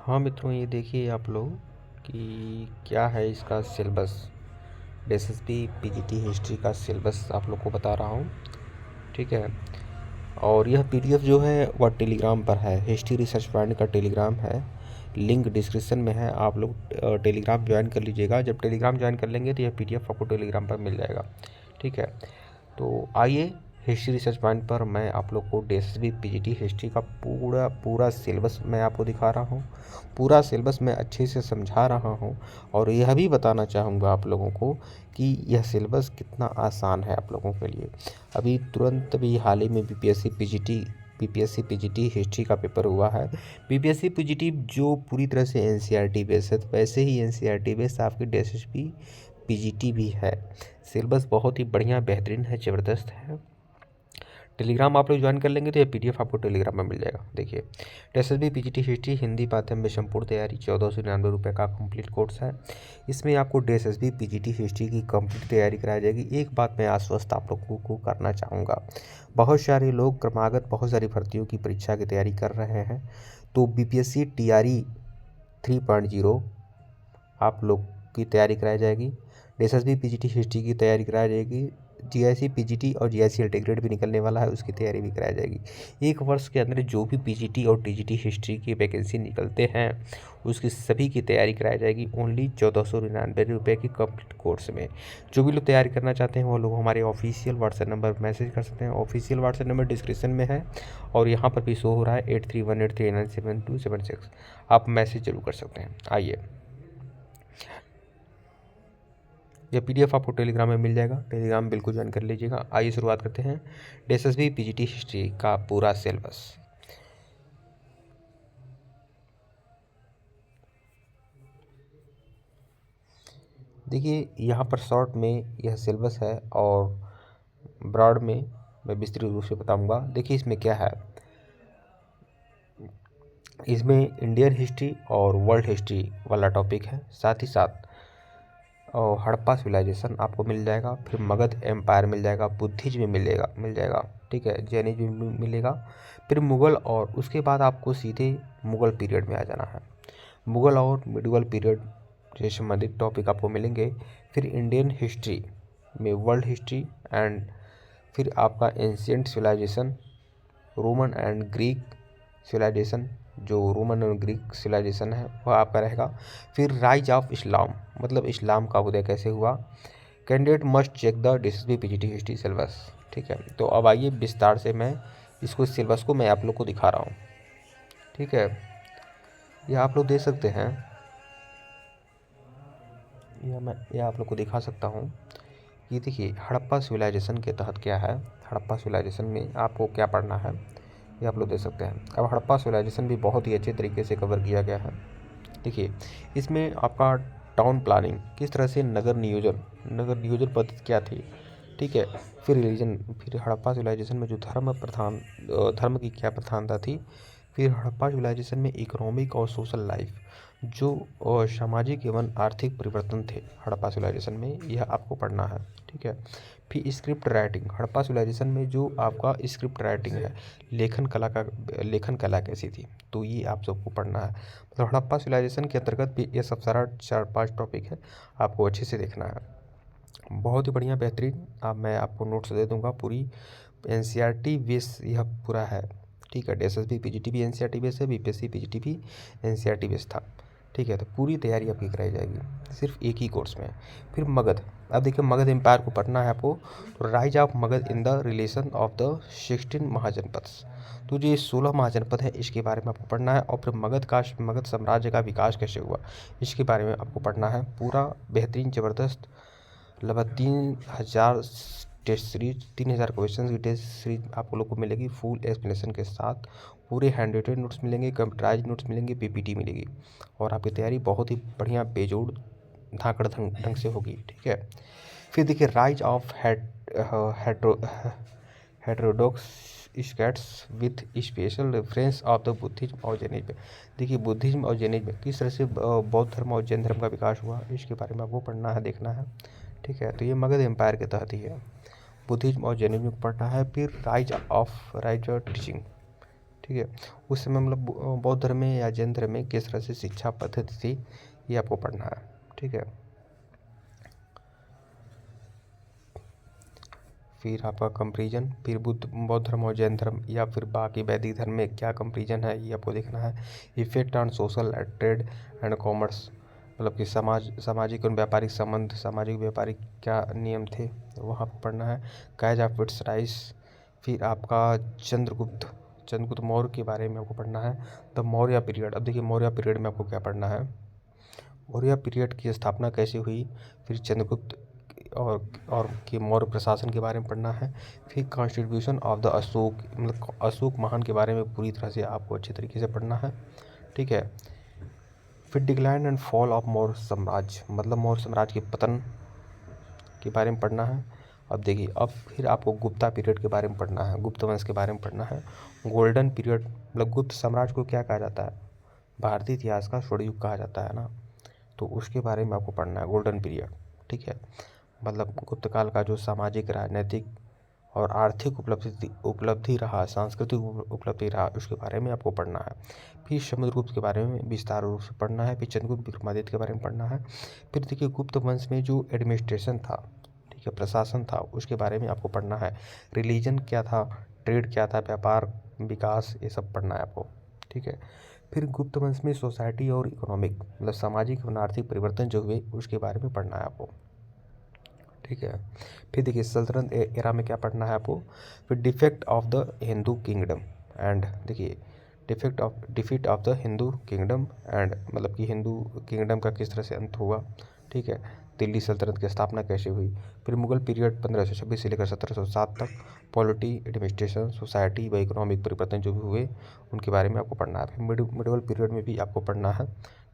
हाँ मित्रों, ये देखिए आप लोग कि क्या है इसका सिलेबस। एसएसबी पीजीटी हिस्ट्री का सिलेबस आप लोग को बता रहा हूँ, ठीक है। और यह पीडीएफ जो है वह टेलीग्राम पर है, हिस्ट्री रिसर्च पॉइंट का टेलीग्राम है। लिंक डिस्क्रिप्शन में है, आप लोग टेलीग्राम ज्वाइन कर लीजिएगा। जब टेलीग्राम ज्वाइन कर लेंगे तो यह पीडीएफ आपको टेलीग्राम पर मिल जाएगा, ठीक है। तो आइए, हिस्ट्री रिसर्च पॉइंट पर मैं आप लोग को एसएसबी पीजीटी हिस्ट्री का पूरा सिलेबस मैं आपको दिखा रहा हूँ। पूरा सिलेबस मैं अच्छे से समझा रहा हूँ और यह भी बताना चाहूँगा आप लोगों को कि यह सिलेबस कितना आसान है आप लोगों के लिए। अभी तुरंत भी हाल ही में बीपीएससी पीजीटी हिस्ट्री का पेपर हुआ है। बीपीएससी पीजीटी जो पूरी तरह से एनसीईआरटी बेस्ड है, वैसे ही एनसीईआरटी बेस्ड आपकी एसएसबी पीजीटी भी है। सिलेबस बहुत ही बढ़िया, बेहतरीन है, ज़बरदस्त है। टेलीग्राम आप लोग ज्वाइन कर लेंगे तो ये पीडीएफ आपको टेलीग्राम में मिल जाएगा। देखिए, एसएसबी पीजीटी हिस्ट्री हिंदी माध्यम में संपूर्ण तैयारी 1499 का कंप्लीट कोर्स है। इसमें आपको एसएसबी पीजीटी हिस्ट्री की कंप्लीट तैयारी कराई जाएगी। एक बात मैं आश्वस्त आप लोगों को करना चाहूँगा, बहुत सारे लोग क्रमागत बहुत सारी भर्तियों की परीक्षा की तैयारी कर रहे हैं, तो बीपीएससी टीआरई 3.0 आप लोग की तैयारी कराई जाएगी। एसएसबी पीजीटी हिस्ट्री की तैयारी कराई जाएगी। जीआईसी पीजीटी और जीआईसी इंटीग्रेट भी निकलने वाला है, उसकी तैयारी भी कराई जाएगी। एक वर्ष के अंदर जो भी पीजीटी और टीजीटी हिस्ट्री की वैकेंसी निकलते हैं उसकी सभी की तैयारी कराई जाएगी ओनली 1499 की कंप्लीट कोर्स में। जो भी लोग तैयारी करना चाहते हैं वो लोग हमारे ऑफिशियल व्हाट्सएप नंबर पर मैसेज कर सकते हैं। ऑफिशियल व्हाट्सएप नंबर डिस्क्रिप्शन में है और यहाँ पर भी शो हो रहा है 8318397276। आप मैसेज जरूर कर सकते हैं। आइए, यह पीडीएफ आपको टेलीग्राम में मिल जाएगा, टेलीग्राम बिल्कुल ज्वाइन कर लीजिएगा। आइए शुरुआत करते हैं एसएसबी पीजीटी हिस्ट्री का पूरा सिलेबस। देखिए, यहाँ पर शॉर्ट में यह सिलेबस है और ब्रॉड में मैं विस्तृत रूप से बताऊंगा। देखिए इसमें क्या है, इसमें इंडियन हिस्ट्री और वर्ल्ड हिस्ट्री वाला टॉपिक है, साथ ही साथ और हड़प्पा सिविलाइजेशन आपको मिल जाएगा, फिर मगध एम्पायर मिल जाएगा, बुद्धिज्म मिल जाएगा, ठीक है, जैनिज्म भी मिलेगा, फिर मुग़ल, और उसके बाद आपको सीधे मुग़ल पीरियड में आ जाना है। मुग़ल और मिडिवल पीरियड से संबंधित टॉपिक आपको मिलेंगे। फिर इंडियन हिस्ट्री में वर्ल्ड हिस्ट्री एंड फिर आपका ancient civilisation, Roman and Greek civilisation, जो रोमन और ग्रीक सिविलाइजेशन है वह आपका रहेगा। फिर राइज ऑफ इस्लाम, मतलब इस्लाम का उदय कैसे हुआ। Candidate must check the SSB PGT history syllabus, ठीक है। तो अब आइए विस्तार से मैं इसको सिलेबस को मैं आप लोग को दिखा रहा हूँ, ठीक है। यह आप लोग देख सकते हैं, यह आप लोग को दिखा सकता हूँ। ये देखिए, हड़प्पा सिविलाइजेशन के तहत क्या है, हड़प्पा सिविलाइजेशन में आपको क्या पढ़ना है ये आप लोग देख सकते हैं। अब हड़प्पा सिविलाइजेशन भी बहुत ही अच्छे तरीके से कवर किया गया है। देखिए, इसमें आपका टाउन प्लानिंग, किस तरह से नगर नियोजन पद्धति क्या थी, ठीक है। फिर रिलीजन, फिर हड़प्पा सिविलाइजेशन में जो धर्म की क्या प्रधानता थी। फिर हड़प्पा सिविलाइजेशन में इकोनॉमिक और सोशल लाइफ, जो सामाजिक एवं आर्थिक परिवर्तन थे हड़प्पा सिविलाइजेशन में, यह आपको पढ़ना है, ठीक है। फिर स्क्रिप्ट राइटिंग, हड़प्पा सिविलाइजेशन में जो आपका स्क्रिप्ट राइटिंग है, लेखन कला कैसी थी, तो ये आप सबको पढ़ना है। मतलब हड़प्पा सिविलाइजेशन के अंतर्गत भी ये सब सारा 4-5 टॉपिक है, आपको अच्छे से देखना है। बहुत ही बढ़िया, बेहतरीन। अब मैं आपको नोट्स दे दूंगा, पूरी एनसीईआरटी बेस यह पूरा है, ठीक है। एसएसबी पीजीटी भी एनसीईआरटी बेस है, बीपीएससी पीजीटी भी एनसीईआरटी बेस था, ठीक है। तो पूरी तैयारी आपकी कराई जाएगी सिर्फ एक ही कोर्स में। फिर मगध, अब देखिए मगध एम्पायर को पढ़ना है आपको। तो rise of Magadh in the relation of the 16 महाजनपद, तो ये 16 महाजनपद है, इसके बारे में आपको पढ़ना है। और फिर मगध साम्राज्य का विकास कैसे हुआ, इसके बारे में आपको पढ़ना है। पूरा बेहतरीन, ज़बरदस्त, लगभग 3000 टेस्ट सीरीज, 3000 क्वेश्चन की टेस्ट सीरीज आप लोग को मिलेगी फुल एक्सप्लेनेशन के साथ। पूरे हैंड रिटेन नोट्स मिलेंगे, कंप्यूटराइज नोट्स मिलेंगे, पीपीटी मिलेगी, और आपकी तैयारी बहुत ही बढ़िया बेजोड़ धाकड़ ढंग से होगी, ठीक है। फिर देखिए, rise of heterodox sects with special reference of the Buddhism और जैनिज्म। देखिए, बुद्धिज्म और जैनिज्म किस तरह से बौद्ध धर्म और जैन धर्म का विकास हुआ, इसके बारे में आपको पढ़ना है, देखना है, ठीक है। तो ये मगध एम्पायर के तहत ही है, बुद्धिज्म और जैनिज्म को पढ़ना है। फिर राइज ऑफ टीचिंग, ठीक है। उस समय मतलब बौद्ध धर्म में या जैन धर्म में किस तरह से शिक्षा पद्धति थी, ये आपको पढ़ना है। ठीक है। फिर आपका कंपेरिजन, फिर बौद्ध धर्म और जैन धर्म या फिर बाकी वैदिक धर्म में क्या कंपेरिजन है, ये आपको देखना है। Effect on social trade and commerce, मतलब कि सामाजिक और व्यापारिक संबंध, सामाजिक व्यापारिक क्या नियम थे, वहाँ पर पढ़ना है। काइज ऑफ इट्स राइज। फिर आपका चंद्रगुप्त मौर्य के बारे में आपको पढ़ना है। द मौर्य पीरियड, अब देखिए मौर्य पीरियड में आपको क्या पढ़ना है, मौर्य पीरियड की स्थापना कैसे हुई। फिर चंद्रगुप्त और कि मौर्य प्रशासन के बारे में पढ़ना है। फिर कॉन्स्टिट्यूशन ऑफ द अशोक, मतलब अशोक महान के बारे में पूरी तरह से आपको अच्छे तरीके से पढ़ना है। ठीक है। फिर decline and fall of Maurya साम्राज्य, मतलब मौर्य साम्राज्य के पतन के बारे में पढ़ना है। अब देखिए, अब फिर आपको गुप्ता पीरियड के बारे में पढ़ना है, गुप्त वंश के बारे में पढ़ना है। गोल्डन पीरियड, मतलब गुप्त साम्राज्य को क्या कहा जाता है, भारतीय इतिहास का स्वर्ण युग कहा जाता है ना, तो उसके बारे में आपको पढ़ना है, गोल्डन पीरियड। ठीक है। मतलब गुप्त काल का जो सामाजिक, राजनीतिक और आर्थिक उपलब्धि रहा, सांस्कृतिक उपलब्धि रहा, उसके बारे में आपको पढ़ना है। फिर समुद्रगुप्त के बारे में विस्तार रूप से पढ़ना है। फिर चंद्रगुप्त विक्रमादित्य के बारे में पढ़ना है। फिर देखिए गुप्त वंश में जो एडमिनिस्ट्रेशन था, ठीक है, प्रशासन था, उसके बारे में आपको पढ़ना है। रिलीजन क्या था, ट्रेड क्या था, व्यापार, विकास, ये सब पढ़ना है आपको। ठीक है। फिर गुप्त वंश में सोसाइटी और इकोनॉमिक, मतलब सामाजिक और आर्थिक परिवर्तन जो हुए, उसके बारे में पढ़ना है आपको। ठीक है। फिर देखिए सल्तनत एरा में क्या पढ़ना है आपको। फिर defect of the Hindu kingdom and, देखिए defeat of the Hindu kingdom and, मतलब कि हिंदू किंगडम का किस तरह से अंत हुआ। ठीक है। दिल्ली सल्तनत की स्थापना कैसे हुई। फिर मुगल पीरियड 1526 से लेकर 1707 तक, पॉलिटी, एडमिनिस्ट्रेशन, सोसाइटी व इकोनॉमिक परिवर्तन जो भी हुए, उनके बारे में आपको पढ़ना है। फिर मिडिवल पीरियड में भी आपको पढ़ना है।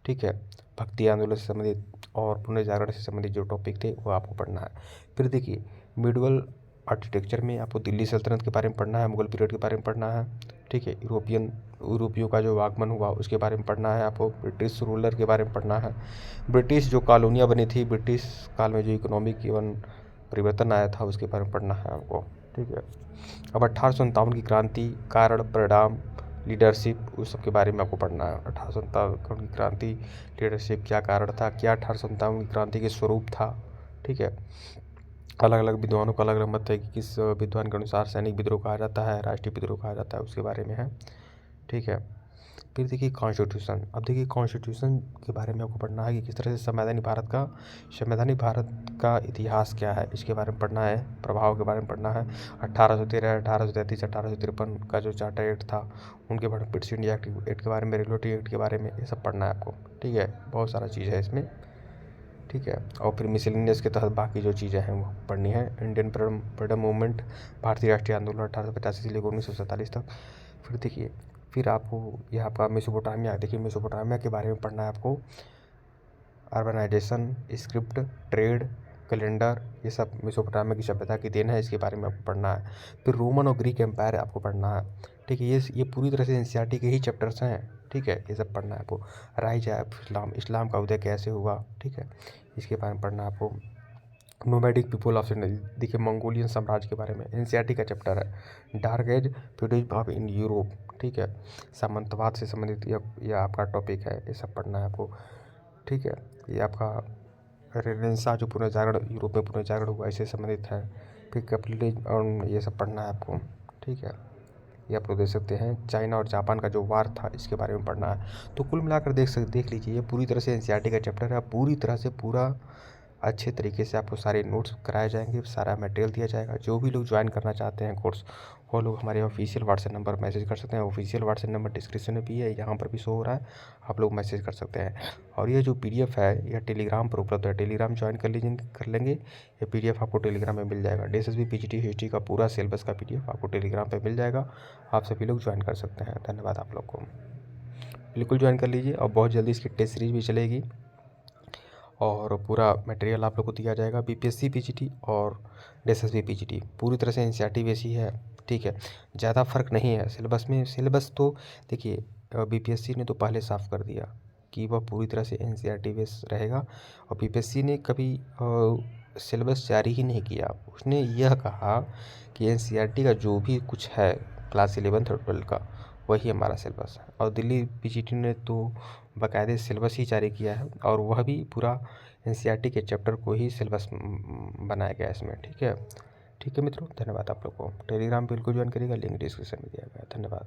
ठीक है। भक्ति आंदोलन से संबंधित और पुनर्जागरण से संबंधित जो टॉपिक थे, वो आपको पढ़ना है। फिर देखिए मिडिवल आर्किटेक्चर में आपको दिल्ली सल्तनत के बारे में पढ़ना है, मुगल पीरियड के बारे में पढ़ना है। ठीक है। यूरोपियों का जो आगमन हुआ, उसके बारे में पढ़ना है आपको। ब्रिटिश रूलर के बारे में पढ़ना है। ब्रिटिश जो कॉलोनियाँ बनी थी, ब्रिटिश काल में जो इकोनॉमिक एवं परिवर्तन आया था, उसके बारे में पढ़ना है आपको। ठीक है। अब 1857 की क्रांति, कारण, परिणाम, लीडरशिप, उस सब के बारे में आपको पढ़ना है। 1857 की क्रांति, लीडरशिप, क्या कारण था, क्या 1857 की क्रांति के स्वरूप था। ठीक है। अलग अलग विद्वानों का अलग अलग मत है कि किस विद्वान के अनुसार सैनिक विद्रोह कहा जाता है, राष्ट्रीय विद्रोह कहा जाता है, उसके बारे में है। ठीक है। फिर देखिए कॉन्स्टिट्यूशन, अब देखिए कॉन्स्टिट्यूशन के बारे में आपको पढ़ना है कि किस तरह से संवैधानिक भारत का इतिहास क्या है, इसके बारे में पढ़ना है। प्रभाव के बारे में पढ़ना है। 1813, 1833, 1853 का जो चार्टर एक्ट था, उनके बारे में, ब्रिटिश इंडिया एक्ट के बारे में, रेगुलेटरी एक्ट के बारे में, ये सब पढ़ना है आपको। ठीक है। बहुत सारा चीज़ है इसमें। ठीक है। और फिर मिसलेनियस के तहत बाकी जो चीज़ें हैं वो पढ़नी है। इंडियन फ्रीडम मूवमेंट, भारतीय राष्ट्रीय आंदोलन 1885 से लेकर 1947 तक। फिर देखिए, फिर आपको यह आपका मेसोपोटामिया, देखिए मेसोपोटामिया के बारे में पढ़ना है आपको। अर्बनाइजेशन, स्क्रिप्ट, ट्रेड, कैलेंडर, ये सब मेसोपोटामिया की सभ्यता की देन है, इसके बारे में आपको पढ़ना है। फिर रोमन और ग्रीक एम्पायर आपको पढ़ना है। ठीक है। ये पूरी तरह से एनसीईआरटी के ही चैप्टर्स हैं। ठीक है। ये सब पढ़ना है आपको। राइज ऑफ इस्लाम का उदय कैसे हुआ। ठीक है। इसके बारे में पढ़ना है आपको। नोमैडिक पीपल ऑफ सेंट्रल, देखिए मंगोलियन साम्राज्य के बारे में, एनसीईआरटी का चैप्टर है। Dark age feudalism in Europe. ठीक है। सामंतवाद से संबंधित यह आपका टॉपिक है, ये सब पढ़ना है आपको। ठीक है। ये आपका रेनेसां जो पुनर्जागरण, यूरोप में पुनर्जागरण हुआ, इससे संबंधित है। फिर कैपिटलिज्म और ये सब पढ़ना है आपको। ठीक है। ये आप लोग देख सकते हैं। चाइना और जापान का जो वार था, इसके बारे में पढ़ना है। तो कुल मिलाकर देख लीजिए, ये पूरी तरह से एनसीईआरटी का चैप्टर है। पूरी तरह से पूरा अच्छे तरीके से आपको सारे नोट्स कराए जाएंगे, सारा मटेरियल दिया जाएगा। जो भी लोग ज्वाइन करना चाहते हैं कोर्स, वो लोग हमारे ऑफिशियल व्हाट्सएप नंबर मैसेज कर सकते हैं। ऑफिशियल व्हाट्सएप नंबर डिस्क्रिप्शन में भी है, यहाँ पर भी शो हो रहा है, आप लोग मैसेज कर सकते हैं। और ये जो PDF है, यह टेलीग्राम पर उपलब्ध है। टेलीग्राम ज्वाइन कर लेंगे, ये PDF आपको टेलीग्राम में मिल जाएगा। DSSB PGT हिस्ट्री का पूरा सिलेबस का PDF आपको टेलीग्राम पर मिल जाएगा। आप सभी लोग ज्वाइन कर सकते हैं। धन्यवाद आप लोग को, बिल्कुल ज्वाइन कर लीजिए। और बहुत जल्दी इसकी टेस्ट सीरीज भी चलेगी और पूरा मटेरियल आप लोग को दिया जाएगा। BPSC PGT और DSSB PGT पूरी तरह से एनसीईआरटी वैसी है। ठीक है। ज़्यादा फर्क नहीं है सिलेबस में। सिलेबस तो देखिए BPSC ने तो पहले साफ कर दिया कि वह पूरी तरह से एनसीईआरटी बेस रहेगा। और BPSC ने कभी सिलेबस जारी ही नहीं किया। उसने यह कहा कि एनसीईआरटी का जो भी कुछ है क्लास 11 और 12 का, वही हमारा सिलेबस है। और दिल्ली पीजीटी ने तो बाकायदे सिलेबस ही जारी किया है, और वह भी पूरा एनसीईआरटी के चैप्टर को ही सिलेबस बनाया गया है इसमें। ठीक है मित्रों, धन्यवाद आप लोग को। टेलीग्राम बिल्कुल ज्वाइन करिएगा, लिंक डिस्क्रिप्शन में दिया गया है। धन्यवाद।